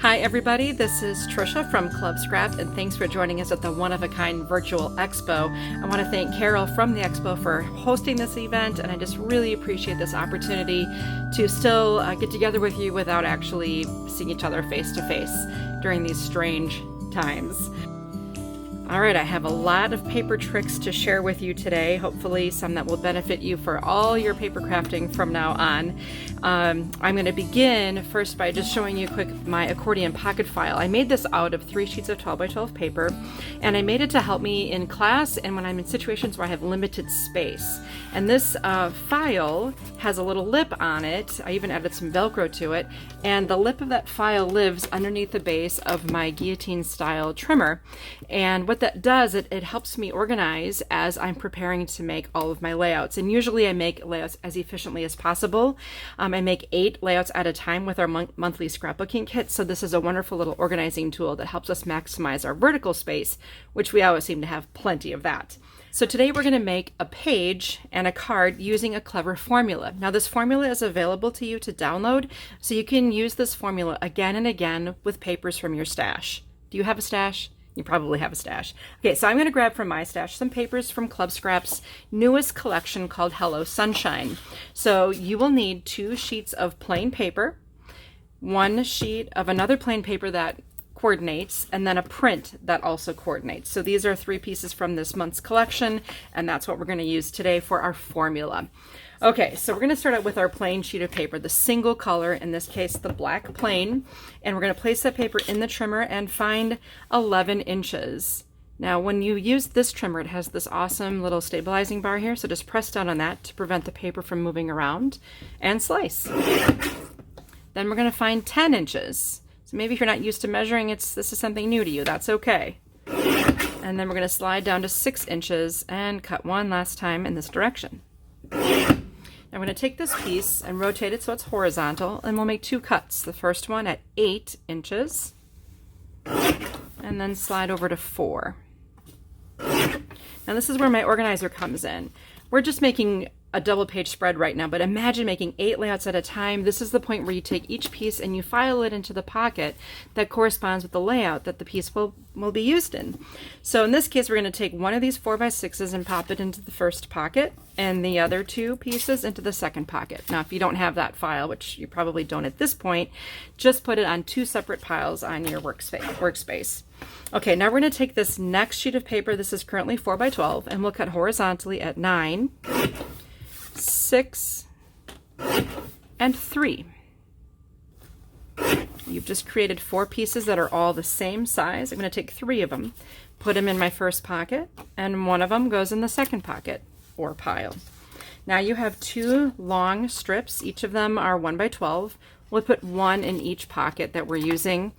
Hi everybody, this is Trisha from Club Scrap, and thanks for joining us at the one-of-a-kind virtual expo. I want to thank Carol from the expo for hosting this event, and I just really appreciate this opportunity to still get together with you without actually seeing each other face to face during these strange times. All right, I have a lot of paper tricks to share with you today, hopefully some that will benefit you for all your paper crafting from now on. I'm going to begin first by just showing you quick my accordion pocket file. I made this out of 3 sheets of 12 by 12 paper, and I made it to help me in class and when I'm in situations where I have limited space. And this file has a little lip on it. I even added some Velcro to it, and the lip of that file lives underneath the base of my guillotine style trimmer. And what that does, it helps me organize as I'm preparing to make all of my layouts. And usually I make layouts as efficiently as possible. I make 8 layouts at a time with our monthly scrapbooking kit. So this is a wonderful little organizing tool that helps us maximize our vertical space, which we always seem to have plenty of that. So today we're going to make a page and a card using a clever formula. Now this formula is available to you to download, so you can use this formula again and again with papers from your stash. Do you have a stash? You probably have a stash. Okay, so I'm going to grab from my stash some papers from Club Scrap's newest collection called Hello Sunshine. So you will need 2 sheets of plain paper, 1 sheet of another plain paper that coordinates, and then a print that also coordinates. So these are 3 pieces from this month's collection, and that's what we're going to use today for our formula. Okay, so we're going to start out with our plain sheet of paper, the single color, in this case the black plain, and we're going to place that paper in the trimmer and find 11 inches. Now when you use this trimmer, it has this awesome little stabilizing bar here, so just press down on that to prevent the paper from moving around and slice. Then we're going to find 10 inches. So maybe if you're not used to measuring, this is something new to you, that's okay. And then we're going to slide down to 6 inches and cut one last time in this direction. I'm going to take this piece and rotate it so it's horizontal, and we'll make 2 cuts. The first one at 8 inches, and then slide over to 4. Now this is where my organizer comes in. We're just making a double page spread right now, but imagine making 8 layouts at a time. This is the point where you take each piece and you file it into the pocket that corresponds with the layout that the piece will be used in. So in this case, we're going to take one of these 4x6s and pop it into the first pocket, and the other 2 pieces into the second pocket. Now, if you don't have that file, which you probably don't at this point, just put it on 2 separate piles on your workspace. Okay, now we're going to take this next sheet of paper. This is currently 4x12, and we'll cut horizontally at 9, 6, and 3. You've just created 4 pieces that are all the same size. I'm going to take 3 of them, put them in my first pocket, and 1 of them goes in the second pocket or pile. Now you have 2 long strips. Each of them are 1x12. We'll put 1 in each pocket that we're using,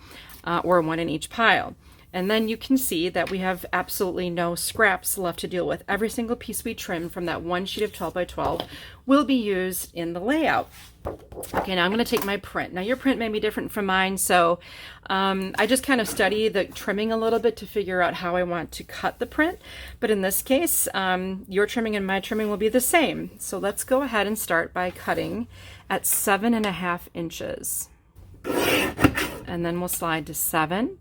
or 1 in each pile. And then you can see that we have absolutely no scraps left to deal with. Every single piece we trim from that 1 sheet of 12x12 will be used in the layout. Okay, now I'm going to take my print. Now your print may be different from mine, so I just kind of study the trimming a little bit to figure out how I want to cut the print. But in this case, your trimming and my trimming will be the same. So let's go ahead and start by cutting at 7.5 inches. And then we'll slide to 7,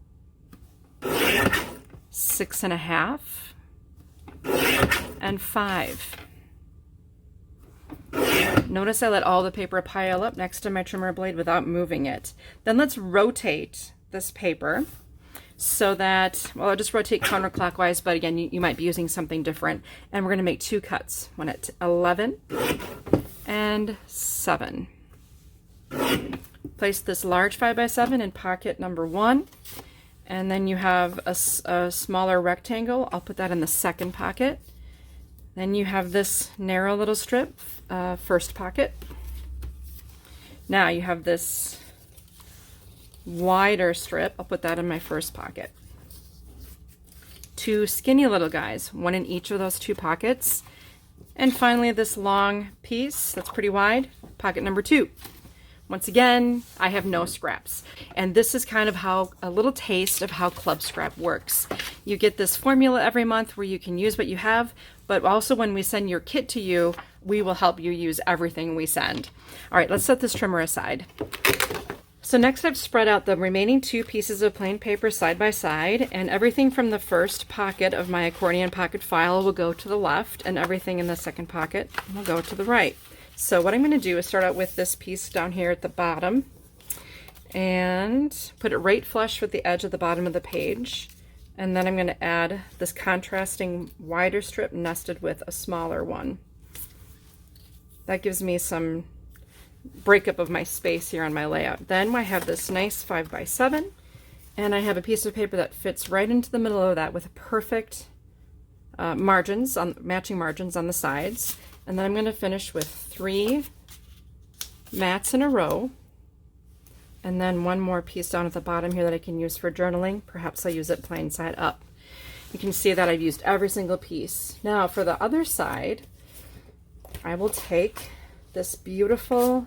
6.5, and 5. Notice I let all the paper pile up next to my trimmer blade without moving it. Then let's rotate this paper so that, well, I'll just rotate counterclockwise, but again, you might be using something different. And we're going to make 2 cuts, one at 11 and 7. Place this large 5x7 in pocket number 1. And then you have a smaller rectangle. I'll put that in the second pocket. Then you have this narrow little strip, first pocket. Now you have this wider strip. I'll put that in my first pocket. 2 skinny little guys, 1 in each of those 2 pockets. And finally this long piece that's pretty wide, pocket number 2. Once again, I have no scraps. And this is kind of how a little taste of how Club Scrap works. You get this formula every month where you can use what you have, but also when we send your kit to you, we will help you use everything we send. All right, let's set this trimmer aside. So next I've spread out the remaining 2 pieces of plain paper side by side, and everything from the first pocket of my accordion pocket file will go to the left, and everything in the second pocket will go to the right. So what I'm going to do is start out with this piece down here at the bottom and put it right flush with the edge of the bottom of the page. And then I'm going to add this contrasting wider strip nested with a smaller one. That gives me some breakup of my space here on my layout. Then I have this nice 5x7, and I have a piece of paper that fits right into the middle of that with perfect margins, matching margins on the sides. And then I'm going to finish with 3 mats in a row, and then one more piece down at the bottom here that I can use for journaling. Perhaps I'll use it plain side up. You can see that I've used every single piece. Now for the other side, I will take this beautiful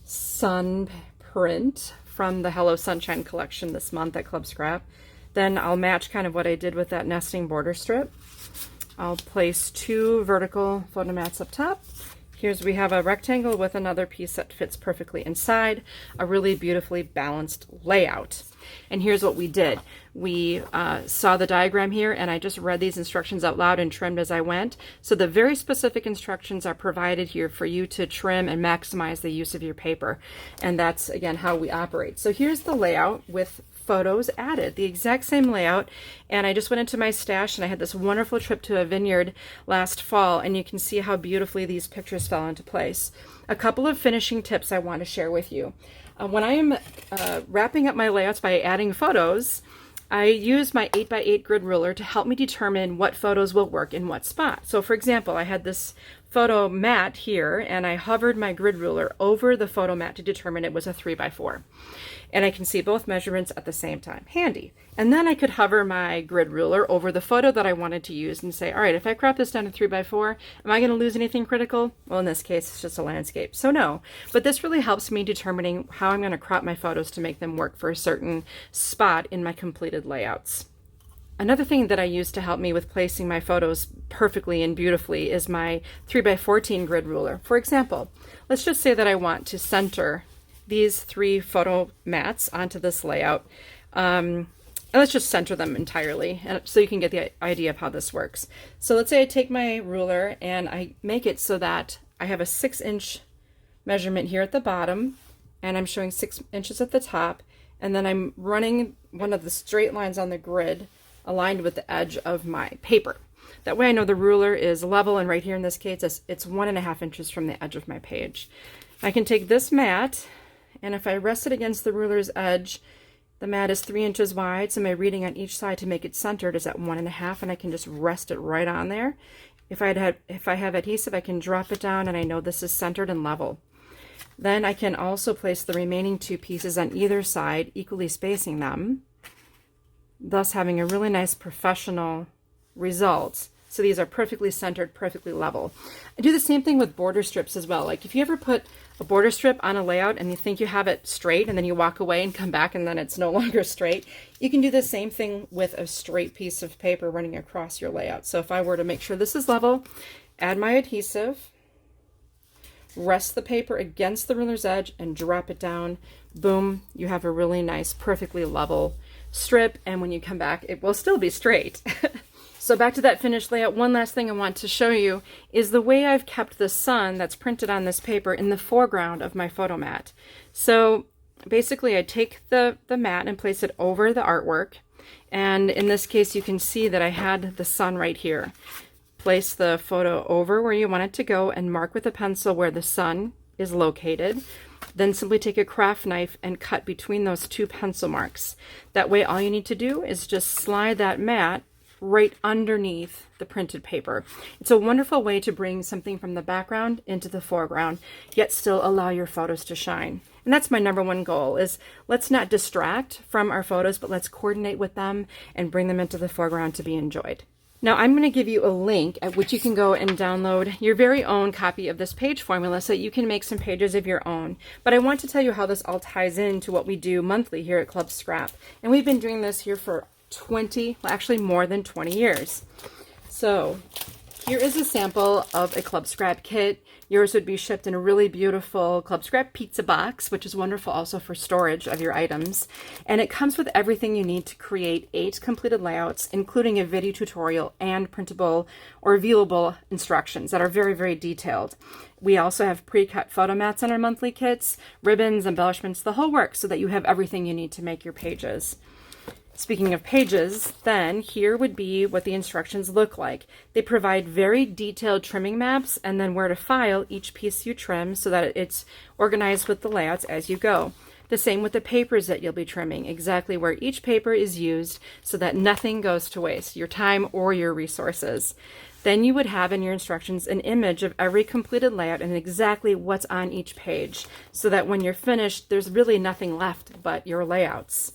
sun print from the Hello Sunshine collection this month at Club Scrap. Then I'll match kind of what I did with that nesting border strip. I'll place 2 vertical photo mats up top. We have a rectangle with another piece that fits perfectly inside, a really beautifully balanced layout. And here's what we did. We saw the diagram here, and I just read these instructions out loud and trimmed as I went. So the very specific instructions are provided here for you to trim and maximize the use of your paper. And that's, again, how we operate. So here's the layout with photos added, the exact same layout. And I just went into my stash, and I had this wonderful trip to a vineyard last fall, and you can see how beautifully these pictures fell into place. A couple of finishing tips I want to share with you. When I am wrapping up my layouts by adding photos, I use my 8x8 grid ruler to help me determine what photos will work in what spot. So for example, I had this photo mat here, and I hovered my grid ruler over the photo mat to determine it was a 3x4. And I can see both measurements at the same time. Handy. And then I could hover my grid ruler over the photo that I wanted to use and say, all right, if I crop this down to 3x4, am I going to lose anything critical? Well, in this case, it's just a landscape. So no, but this really helps me determining how I'm going to crop my photos to make them work for a certain spot in my completed layouts. Another thing that I use to help me with placing my photos perfectly and beautifully is my 3x14 grid ruler. For example, let's just say that I want to center these 3 photo mats onto this layout. And let's just center them entirely, and so you can get the idea of how this works. So let's say I take my ruler and I make it so that I have a 6-inch measurement here at the bottom, and I'm showing 6 inches at the top, and then I'm running one of the straight lines on the grid aligned with the edge of my paper. That way I know the ruler is level, and right here in this case it's 1.5 inches from the edge of my page. I can take this mat, and if I rest it against the ruler's edge, the mat is 3 inches wide, so my reading on each side to make it centered is at 1.5, and I can just rest it right on there. If I have adhesive, I can drop it down, and I know this is centered and level. Then I can also place the remaining 2 pieces on either side, equally spacing them, thus having a really nice professional result. So these are perfectly centered, perfectly level. I do the same thing with border strips as well. Like if you ever put a border strip on a layout and you think you have it straight, and then you walk away and come back and then it's no longer straight, you can do the same thing with a straight piece of paper running across your layout. So if I were to make sure this is level, add my adhesive, rest the paper against the ruler's edge, and drop it down, boom, you have a really nice, perfectly level strip, and when you come back, it will still be straight. So back to that finished layout, one last thing I want to show you is the way I've kept the sun that's printed on this paper in the foreground of my photo mat. So basically I take the mat and place it over the artwork, and in this case you can see that I had the sun right here. Place the photo over where you want it to go and mark with a pencil where the sun is located. Then simply take a craft knife and cut between those 2 pencil marks. That way all you need to do is just slide that mat right underneath the printed paper. It's a wonderful way to bring something from the background into the foreground, yet still allow your photos to shine. And that's my #1 goal, is let's not distract from our photos, but let's coordinate with them and bring them into the foreground to be enjoyed. Now I'm going to give you a link at which you can go and download your very own copy of this page formula so you can make some pages of your own. But I want to tell you how this all ties into what we do monthly here at Club Scrap. And we've been doing this here for 20, well actually more than 20 years. So Here is a sample of a Club Scrap kit. Yours would be shipped in a really beautiful Club Scrap pizza box, which is wonderful also for storage of your items. And it comes with everything you need to create 8 completed layouts, including a video tutorial and printable or viewable instructions that are very, very detailed. We also have pre-cut photo mats on our monthly kits, ribbons, embellishments, the whole works, so that you have everything you need to make your pages. Speaking of pages, then here would be what the instructions look like. They provide very detailed trimming maps and then where to file each piece you trim so that it's organized with the layouts as you go. The same with the papers that you'll be trimming, exactly where each paper is used so that nothing goes to waste, your time or your resources. Then you would have in your instructions an image of every completed layout and exactly what's on each page so that when you're finished, there's really nothing left but your layouts.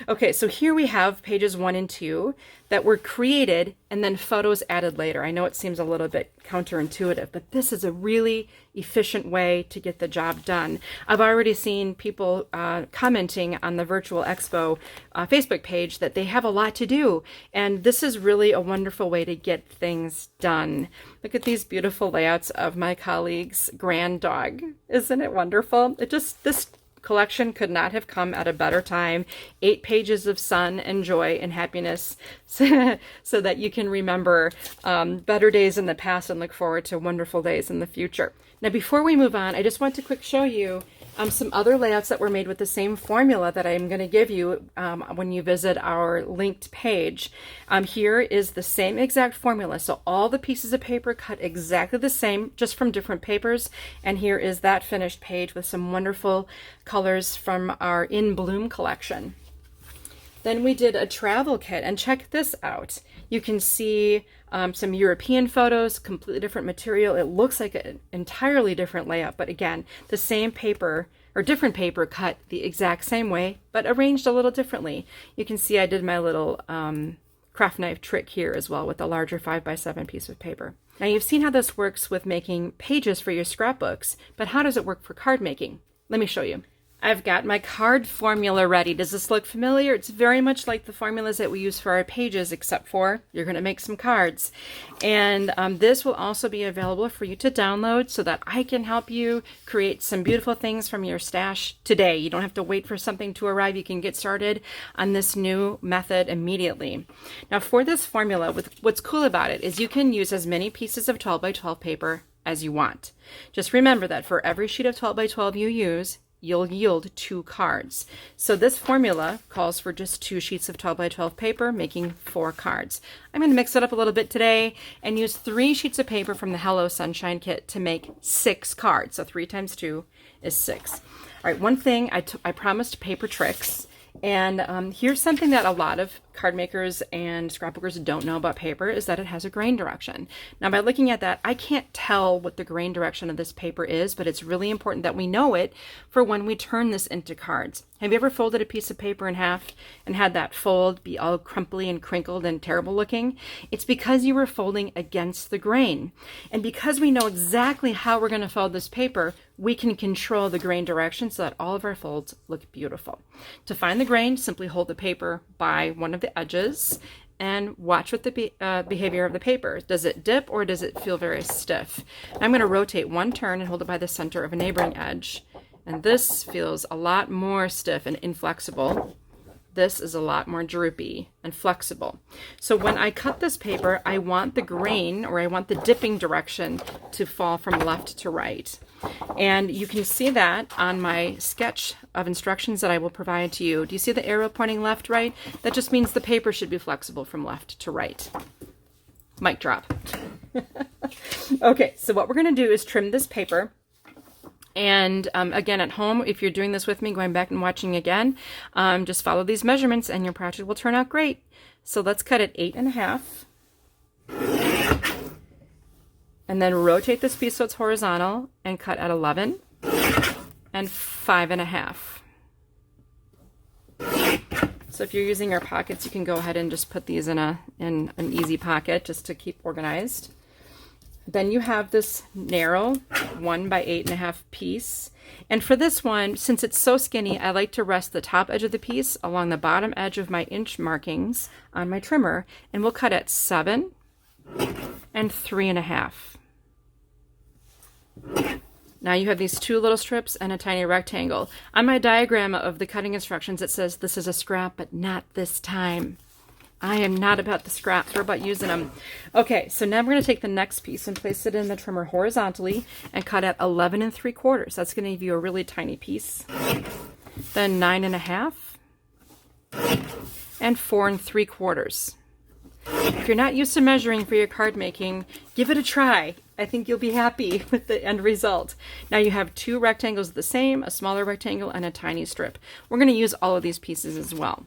Okay, so here we have pages 1 and 2 that were created and then photos added later. I know it seems a little bit counterintuitive, but this is a really efficient way to get the job done. I've already seen people commenting on the Virtual Expo Facebook page that they have a lot to do, and this is really a wonderful way to get things done. Look at these beautiful layouts of my colleague's grand dog. Isn't it wonderful? This collection could not have come at a better time. 8 pages of sun and joy and happiness so that you can remember better days in the past and look forward to wonderful days in the future. Now, before we move on, I just want to quick show you some other layouts that were made with the same formula that I'm going to give you when you visit our linked page. Here is the same exact formula. So all the pieces of paper cut exactly the same, just from different papers. And here is that finished page with some wonderful colors from our In Bloom collection. Then we did a travel kit, and check this out. You can see some European photos, completely different material. It looks like an entirely different layout, but again, the same paper or different paper cut the exact same way, but arranged a little differently. You can see I did my little craft knife trick here as well with a larger 5x7 piece of paper. Now you've seen how this works with making pages for your scrapbooks, but how does it work for card making? Let me show you. I've got my card formula ready. Does this look familiar? It's very much like the formulas that we use for our pages, except for you're going to make some cards. And this will also be available for you to download so that I can help you create some beautiful things from your stash today. You don't have to wait for something to arrive. You can get started on this new method immediately. Now for this formula, what's cool about it is you can use as many pieces of 12 by 12 paper as you want. Just remember that for every sheet of 12 by 12 you use, you'll yield 2 cards. So this formula calls for just 2 sheets of 12 by 12 paper, making 4 cards. I'm going to mix it up a little bit today and use 3 sheets of paper from the Hello Sunshine kit to make 6 cards. So 3 times 2 is 6. All right, one thing I promised paper tricks. And here's something that a lot of card makers and scrapbookers don't know about paper is that it has a grain direction. Now, by looking at that, I can't tell what the grain direction of this paper is, but it's really important that we know it for when we turn this into cards. Have you ever folded a piece of paper in half and had that fold be all crumply and crinkled and terrible looking? It's because you were folding against the grain. And because we know exactly how we're going to fold this paper, we can control the grain direction so that all of our folds look beautiful. To find the grain, simply hold the paper by one of the edges and watch what the behavior of the paper. Does it dip or does it feel very stiff? I'm going to rotate one turn and hold it by the center of a neighboring edge. And this feels a lot more stiff and inflexible. This is a lot more droopy and flexible. So when I cut this paper, I want the grain, or I want the dipping direction, to fall from left to right. And you can see that on my sketch of instructions that I will provide to you. Do you see the arrow pointing left, right? That just means the paper should be flexible from left to right. Mic drop. Okay, so what we're going to do is trim this paper. And again, at home, if you're doing this with me, going back and watching again, just follow these measurements and your project will turn out great. So let's cut it 8.5. And then rotate this piece so it's horizontal and cut at 11 and 5.5. So if you're using your pockets, you can go ahead and just put these in an easy pocket just to keep organized. Then you have this narrow 1 by 8.5 piece. And for this one, since it's so skinny, I like to rest the top edge of the piece along the bottom edge of my inch markings on my trimmer. And we'll cut at 7 and 3.5. Now you have these 2 little strips and a tiny rectangle. On my diagram of the cutting instructions, it says this is a scrap, but not this time. I am not about the scraps, we're about using them. Okay, so now we're going to take the next piece and place it in the trimmer horizontally and cut at 11 3/4. That's going to give you a really tiny piece. Then 9.5 and 4 3/4. If you're not used to measuring for your card making, give it a try. I think you'll be happy with the end result. Now you have 2 rectangles the same, a smaller rectangle and a tiny strip. We're going to use all of these pieces as well.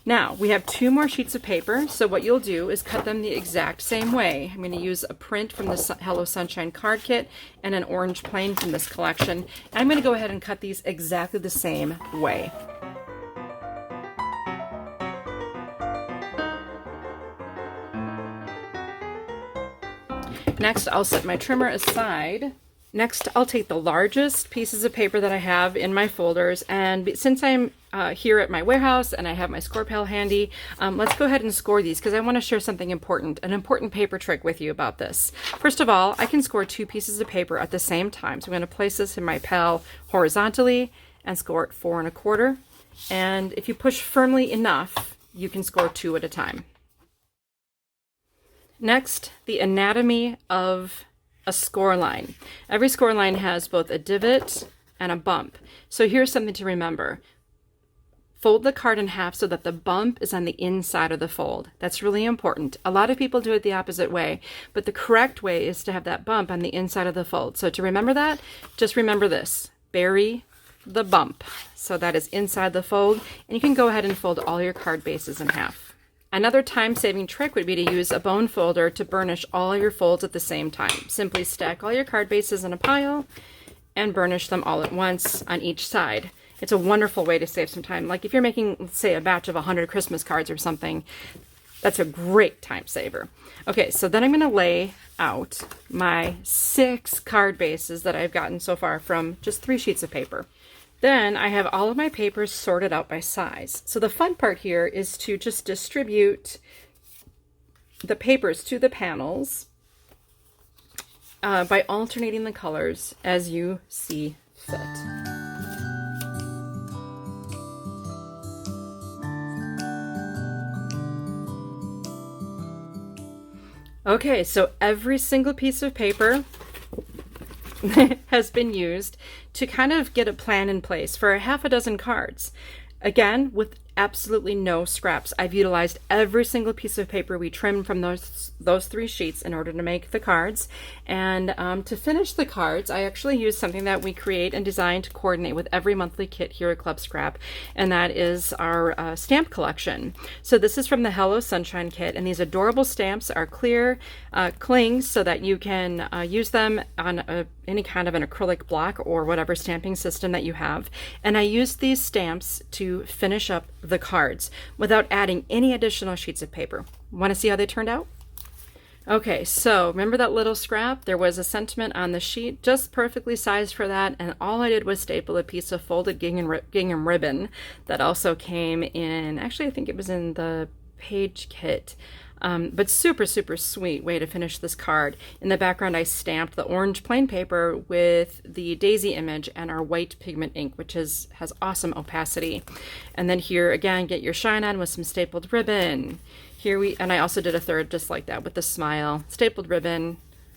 Now we have 2 more sheets of paper, so what you'll do is cut them the exact same way. I'm going to use a print from the Hello Sunshine card kit and an orange plain from this collection. And I'm going to go ahead and cut these exactly the same way. Next, I'll set my trimmer aside. Next, I'll take the largest pieces of paper that I have in my folders, and since I'm here at my warehouse and I have my score pail handy, let's go ahead and score these because I want to share something important, an important paper trick with you about this. First of all, I can score 2 pieces of paper at the same time. So I'm going to place this in my pail horizontally and score it 4 1/4. And if you push firmly enough, you can score 2 at a time. Next, the anatomy of a score line. Every score line has both a divot and a bump. So here's something to remember. Fold the card in half so that the bump is on the inside of the fold. That's really important. A lot of people do it the opposite way, but the correct way is to have that bump on the inside of the fold. So to remember that, just remember this. Bury the bump. So that is inside the fold, and you can go ahead and fold all your card bases in half. Another time-saving trick would be to use a bone folder to burnish all your folds at the same time. Simply stack all your card bases in a pile and burnish them all at once on each side. It's a wonderful way to save some time. Like if you're making, let's say, a batch of 100 Christmas cards or something, that's a great time saver. Okay, so then I'm going to lay out my 6 card bases that I've gotten so far from just 3 sheets of paper. Then I have all of my papers sorted out by size. So the fun part here is to just distribute the papers to the panels by alternating the colors as you see fit. Okay, so every single piece of paper has been used to kind of get a plan in place for a half a dozen cards. Again, with absolutely no scraps. I've utilized every single piece of paper we trimmed from those 3 sheets in order to make the cards. And to finish the cards, I actually used something that we create and design to coordinate with every monthly kit here at Club Scrap, and that is our stamp collection. So this is from the Hello Sunshine kit, and these adorable stamps are clear clings so that you can use them on any kind of an acrylic block or whatever stamping system that you have. And I used these stamps to finish up the cards without adding any additional sheets of paper. Want to see how they turned out? Okay, so remember that little scrap? There was a sentiment on the sheet just perfectly sized for that, and all I did was staple a piece of folded gingham ribbon that also came in, actually I think it was in the page kit. But super, super sweet way to finish this card. In the background, I stamped the orange plain paper with the daisy image and our white pigment ink, which has awesome opacity. And then here, again, get your shine on with some stapled ribbon. And I also did a third just like that with the smile. Stapled ribbon.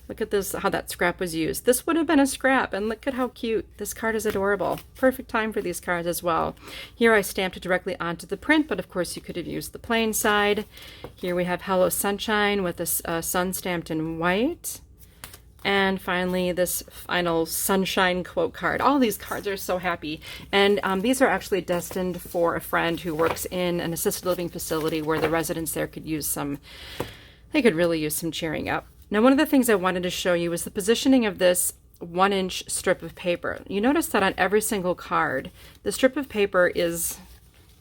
Look at this, how that scrap was used. This would have been a scrap, and look at how cute. This card is adorable. Perfect time for these cards as well. Here I stamped it directly onto the print, but of course you could have used the plain side. Here we have Hello Sunshine with a sun stamped in white. And finally, this final sunshine quote card. All these cards are so happy. And these are actually destined for a friend who works in an assisted living facility where the residents there could use they could really use some cheering up. Now, one of the things I wanted to show you was the positioning of this 1-inch strip of paper. You notice that on every single card, the strip of paper is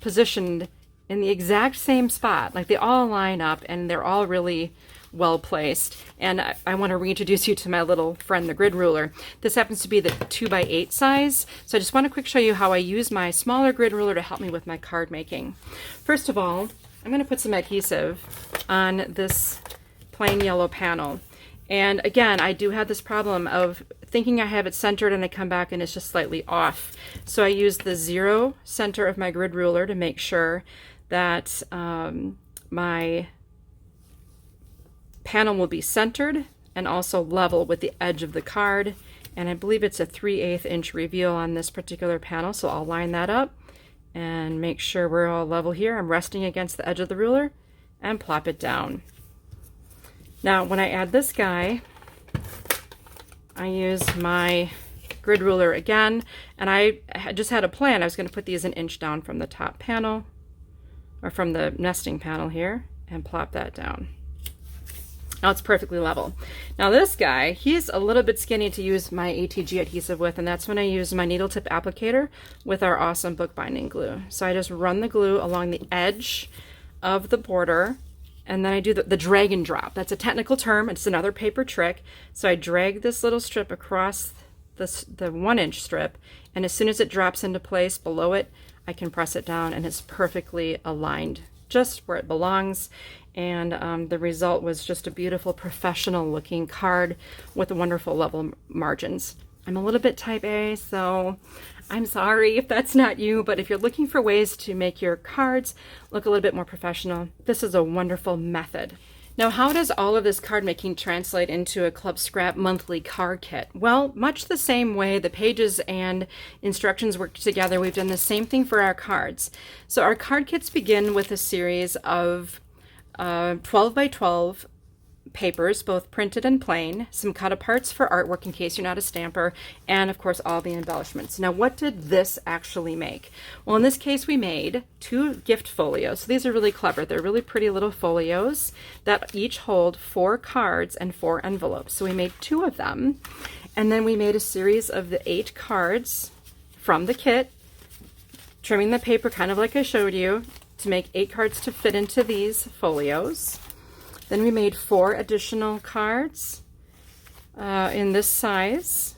positioned in the exact same spot. Like they all line up and they're all really well placed. And I want to reintroduce you to my little friend, the grid ruler. This happens to be the 2x8 size. So I just want to quick show you how I use my smaller grid ruler to help me with my card making. First of all, I'm going to put some adhesive on this plain yellow panel. And again, I do have this problem of thinking I have it centered and I come back and it's just slightly off. So I use the 0 center of my grid ruler to make sure that my panel will be centered and also level with the edge of the card. And I believe it's a 3/8 inch reveal on this particular panel, so I'll line that up and make sure we're all level here. I'm resting against the edge of the ruler and plop it down. Now when I add this guy, I use my grid ruler again, and I just had a plan. I was going to put these an inch down from the top panel, or from the nesting panel here, and plop that down. Now it's perfectly level. Now this guy, he's a little bit skinny to use my ATG adhesive with, and that's when I use my needle tip applicator with our awesome bookbinding glue. So I just run the glue along the edge of the border, and then I do the drag and drop. That's a technical term. It's another paper trick. So I drag this little strip across the 1-inch strip, and as soon as it drops into place below it, I can press it down and it's perfectly aligned just where it belongs. And the result was just a beautiful professional looking card with wonderful level margins. I'm a little bit type A, so I'm sorry if that's not you, but if you're looking for ways to make your cards look a little bit more professional, this is a wonderful method. Now, how does all of this card making translate into a Club Scrap monthly card kit? Well, much the same way the pages and instructions work together, we've done the same thing for our cards. So our card kits begin with a series of 12 by 12 papers, both printed and plain, some cut aparts for artwork in case you're not a stamper, and of course all the embellishments. Now, what did this actually make? Well, in this case we made 2 gift folios. So these are really clever. They're really pretty little folios that each hold 4 cards and 4 envelopes. So we made 2 of them, and then we made a series of the 8 cards from the kit, trimming the paper kind of like I showed you to make 8 cards to fit into these folios. Then we made 4 additional cards in this size.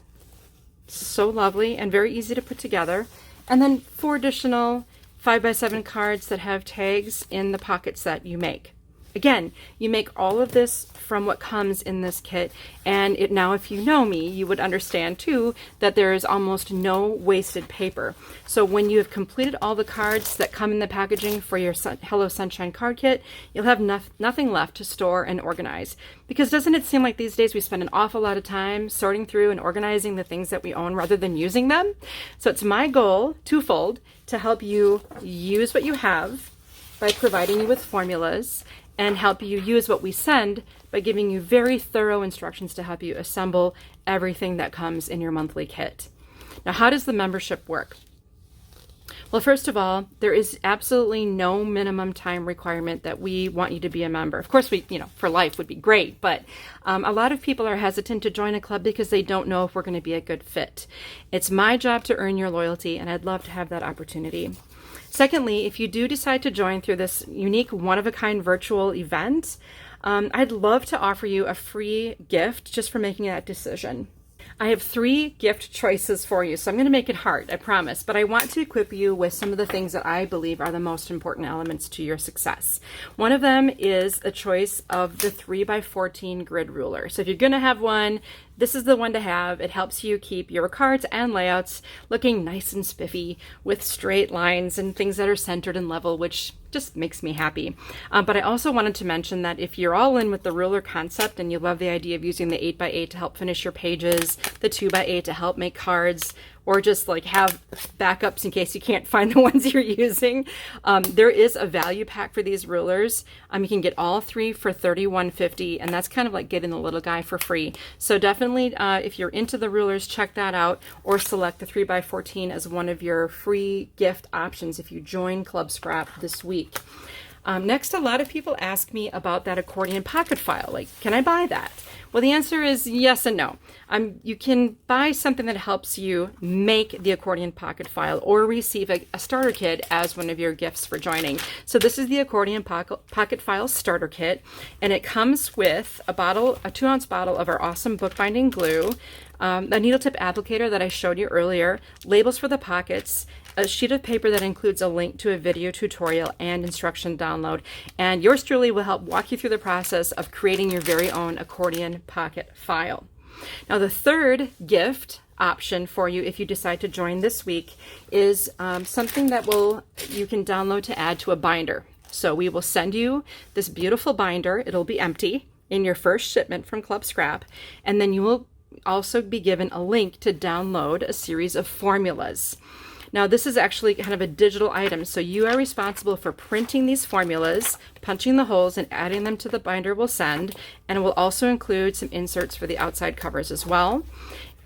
So lovely and very easy to put together. And then 4 additional 5x7 cards that have tags in the pockets that you make. Again, you make all of this from what comes in this kit, and now if you know me, you would understand too that there is almost no wasted paper. So when you have completed all the cards that come in the packaging for your Hello Sunshine card kit, you'll have nothing left to store and organize. Because doesn't it seem like these days we spend an awful lot of time sorting through and organizing the things that we own rather than using them? So it's my goal, twofold, to help you use what you have by providing you with formulas, and help you use what we send by giving you very thorough instructions to help you assemble everything that comes in your monthly kit. Now, how does the membership work? Well, first of all, there is absolutely no minimum time requirement that we want you to be a member. Of course, for life would be great, but a lot of people are hesitant to join a club because they don't know if we're going to be a good fit. It's my job to earn your loyalty, and I'd love to have that opportunity. Secondly, if you do decide to join through this unique one-of-a-kind virtual event, I'd love to offer you a free gift just for making that decision. I have 3 gift choices for you, so I'm going to make it hard, I promise, but I want to equip you with some of the things that I believe are the most important elements to your success. One of them is a choice of the 3x14 grid ruler. So if you're going to have one, this is the one to have. It helps you keep your cards and layouts looking nice and spiffy with straight lines and things that are centered and level, which just makes me happy. But I also wanted to mention that if you're all in with the ruler concept and you love the idea of using the 8x8 to help finish your pages, the 2x8 to help make cards, or just like have backups in case you can't find the ones you're using, there is a value pack for these rulers. You can get all 3 for $31.50, and that's kind of like getting the little guy for free. So definitely, if you're into the rulers, check that out, or select the 3x14 as one of your free gift options if you join Club Scrap this week. Next, a lot of people ask me about that accordion pocket file. Like, can I buy that? Well, the answer is yes and no. You can buy something that helps you make the accordion pocket file or receive a starter kit as one of your gifts for joining. So this is the accordion pocket file starter kit, and it comes with a 2-ounce bottle of our awesome bookbinding glue, a needle tip applicator that I showed you earlier, labels for the pockets, a sheet of paper that includes a link to a video tutorial and instruction download. And yours truly will help walk you through the process of creating your very own accordion pocket file. Now, the third gift option for you, if you decide to join this week, is something that you can download to add to a binder. So we will send you this beautiful binder. It'll be empty in your first shipment from Club Scrap, and then you will also be given a link to download a series of formulas. Now, this is actually kind of a digital item, so you are responsible for printing these formulas, punching the holes, and adding them to the binder we'll send, and it will also include some inserts for the outside covers as well.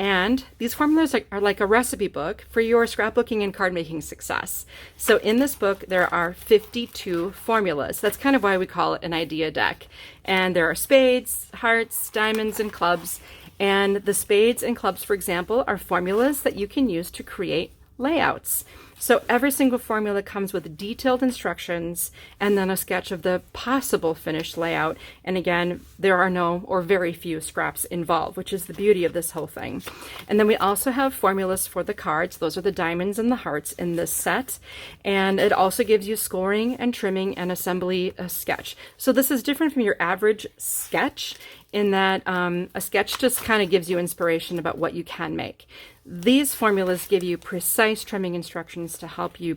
And these formulas are like a recipe book for your scrapbooking and card making success. So in this book, there are 52 formulas. That's kind of why we call it an idea deck. And there are spades, hearts, diamonds, and clubs. And the spades and clubs, for example, are formulas that you can use to create layouts. So every single formula comes with detailed instructions and then a sketch of the possible finished layout. And again, there are no or very few scraps involved, which is the beauty of this whole thing. And then we also have formulas for the cards. Those are the diamonds and the hearts in this set. And it also gives you scoring and trimming and assembly sketch. So this is different from your average sketch in that a sketch just kind of gives you inspiration about what you can make. These formulas give you precise trimming instructions to help you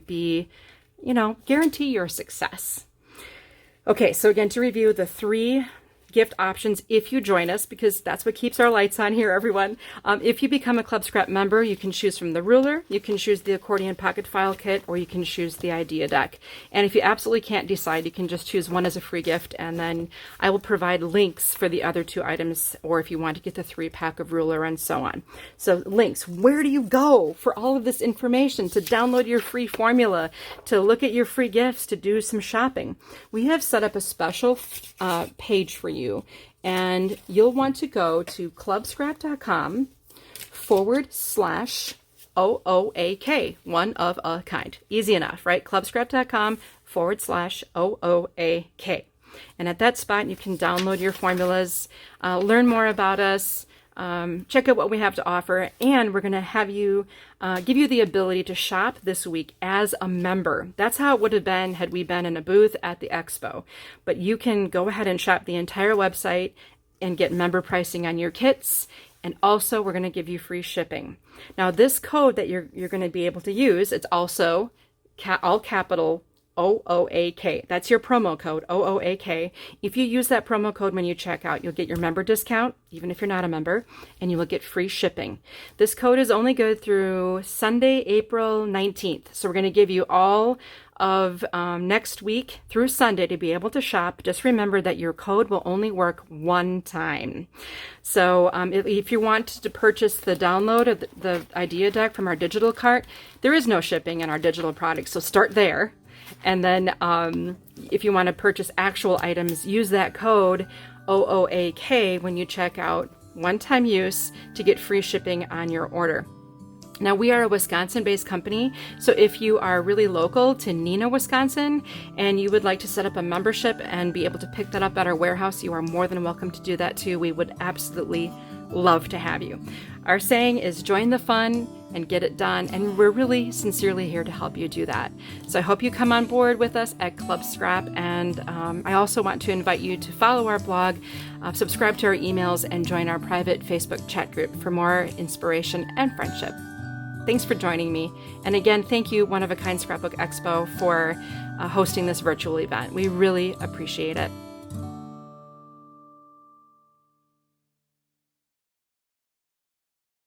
guarantee your success. Okay, so again, to review the 3 gift options if you join us, because that's what keeps our lights on here, everyone. If you become a Club Scrap member, you can choose from the ruler, you can choose the accordion pocket file kit, or you can choose the idea deck. And if you absolutely can't decide, you can just choose one as a free gift, and then I will provide links for the other 2 items, or if you want to get the 3-pack of ruler and so on. So links, where do you go for all of this information, to download your free formula, to look at your free gifts, to do some shopping? We have set up a special page for you. And you'll want to go to clubscrap.com/OOAK, one of a kind. Easy enough, right? clubscrap.com/OOAK. And at that spot, you can download your formulas, learn more about us, check out what we have to offer, and we're going to have you give you the ability to shop this week as a member. That's how it would have been had we been in a booth at the Expo. But you can go ahead and shop the entire website and get member pricing on your kits. And also, we're going to give you free shipping. Now, this code that you're going to be able to use, it's also all capital OOAK. That's your promo code, OOAK. If you use that promo code when you check out, you'll get your member discount, even if you're not a member, and you will get free shipping. This code is only good through Sunday, April 19th. So we're going to give you all of next week through Sunday to be able to shop. Just remember that your code will only work one time. So if you want to purchase the download of the idea deck from our digital cart, there is no shipping in our digital products. So start there. And then if you want to purchase actual items, use that code OOAK when you check out, one-time use, to get free shipping on your order. Now, we are a Wisconsin-based company, so if you are really local to Neenah, Wisconsin, and you would like to set up a membership and be able to pick that up at our warehouse, you are more than welcome to do that too. We would absolutely love to have you. Our saying is join the fun and get it done, and we're really sincerely here to help you do that. So I hope you come on board with us at Club Scrap, and I also want to invite you to follow our blog, subscribe to our emails, and join our private Facebook chat group for more inspiration and friendship. Thanks for joining me. And again, thank you, One of a Kind Scrapbook Expo, for hosting this virtual event. We really appreciate it.